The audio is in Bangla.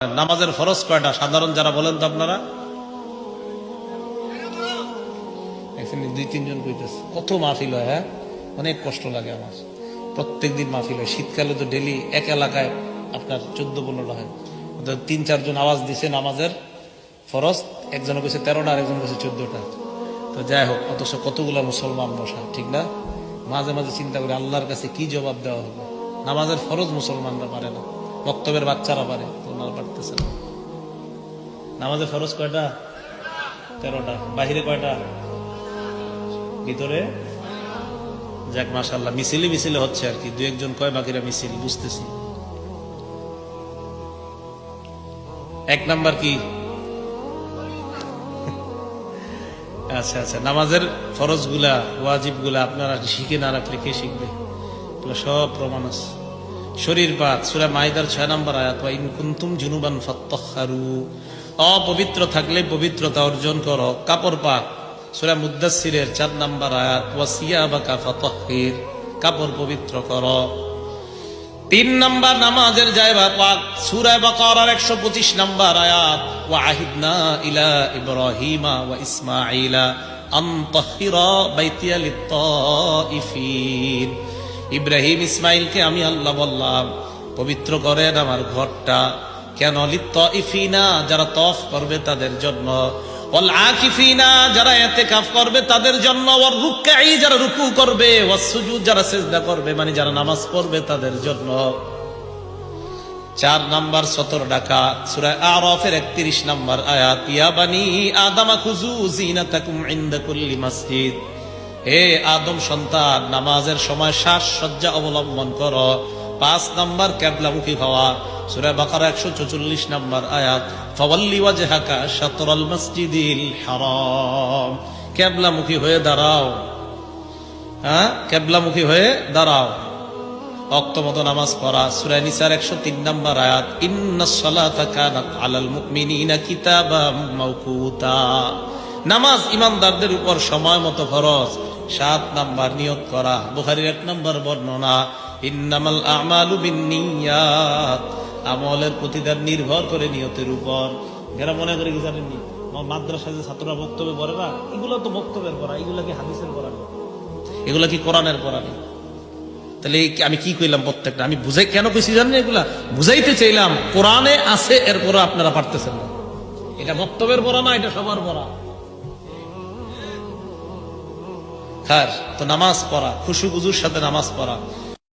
নামাজের ফরজ কয়টা সাধারণ যারা বলেন তো আপনারা? দুই তিনজন কইতেছে। কত মাহফিল হয়, হ্যাঁ, অনেক কষ্ট লাগে আমার। প্রত্যেকদিন মাহফিল হয়। শীতকালে তো ডেলি এক এলাকায় আপনার 14-15টা হয়। 3-4 জন আওয়াজ দিছে নামাজের ফরজ, একজনে কইছে 13টা আর একজন কইছে 14টা। তো যাই হোক, অথচ কতগুলা মুসলমান বসা, ঠিক না? মাঝে মাঝে চিন্তা করি আল্লাহর কাছে কি জবাব দেওয়া হবে। নামাজের ফরজ মুসলমানরা পারে না, বক্তব্যের বাচ্চারা পারে, তোমরা পারতেছে না। নামাজের ফরজ কয়টা? 13টা। বাহিরে কয়টা? ভিতরে যাক মাশাআল্লাহ, মিছিলে হচ্ছে আর কি। 2-1 জন কয়, বাকিরা মিছিল, বুঝতেছি। 1 নাম্বার কি? আচ্ছা আচ্ছা, নামাজের ফরজ গুলা, ওয়াজিব গুলা আপনারা শিখে না রাখলে কে শিখবে? সব প্রমাণ আছে। শরীর পাক, সূরা মাইদার 6 নম্বর আয়াত, ওয়া ইন কুনতুম জুনুবান ফাত্তাহহারু, অপবিত্র থাকলে পবিত্রতা অর্জন করো। কাপড় পাক, সূরা মুদ্দাসসিরের 4 নম্বর আয়াত, ওয়া সিয়াবাকা ফাতাহহির, কাপড় পবিত্র করো। 3 নম্বর নামাজের জায়গা পাক, সূরা বাকারার 125 নম্বর আয়াত, ওয়া আহিদনা ইলা ইব্রাহিমা ওয়া ইসমাঈলা আন তাহহিরা বাইতিয়া লিত-তাইফিন। ইব্রাহিম ইসমাইলকে আমি আল্লাহ বললাম পবিত্র করেন আমার ঘরটা। কেন? লিত-তাইফিনা, যারা তওয়াফ করবে তাদের জন্য, ওয়াল আকিফিনা, যারা ইতিকাফ করবে তাদের জন্য, ওয়ার রুকআই, যারা রুকু করবে, ওয়াস সুজুদ, যারা সিজদা করবে, মানে যারা নামাজ পড়বে তাদের জন্য। 4 নাম্বার সতর ডাকা, সূরা আরাফের 31 নম্বর আয়াত, ইয়া বানি আদম খুযু জিনাতাকুম ইনদা কুল্লি মসজিদ। হে আদম সন্তান, নামাজের সময় সাজসজ্জা অবলম্বন করো। 5 নাম্বার কিবলামুখী হওয়া, সূরা বাকারা 144 নম্বর আয়াত, ফাওয়াল্লি ওয়াজহাকা শাতরাল মসজিদিল হারাম, কিবলামুখী হয়ে দাঁড়াও। হ্যাঁ, কিবলামুখী হয়ে দাঁড়াও। ওয়াক্তমতো নামাজ পড়া, সূরা নিসার 103 নম্বর আয়াত, ইন্নাস সালাতা কানাত আলাল মুমিনিনা কিতাবাম মাওকুতা, নামাজ ইমানদারদের উপর সময় মতো ফরজ। 7 নাম্বার নিয়ত করা, বুখারীর 1 নম্বর বর্ণনা, ইন্নামাল আমালু বিন্নিয়াত, আমলের প্রতিদান নির্ভর করে নিয়তের উপর। যারা মনে করে কি জানেননি, মাদ্রাসায় যে ছাত্ররা বক্তব্য পড়ে না, এগুলো তো বক্তব্যের পড়া, এগুলা কি হাদিসের পড়া নেই, এগুলা কি কোরআনের পড়া নেই। তাহলে আমি কি কইলাম? প্রত্যেকটা আমি বুঝাই, কেন কইছি জানেন? এগুলা বুঝাইতে চাইলাম কোরআনে আছে, এরপরে আপনারা পারতেছেন না। এটা বক্তব্যের পড়া না, এটা সবার পড়া। হ্যাঁ, তো নামাজ পড়া, খুশু গুজুর সাথে নামাজ পড়া।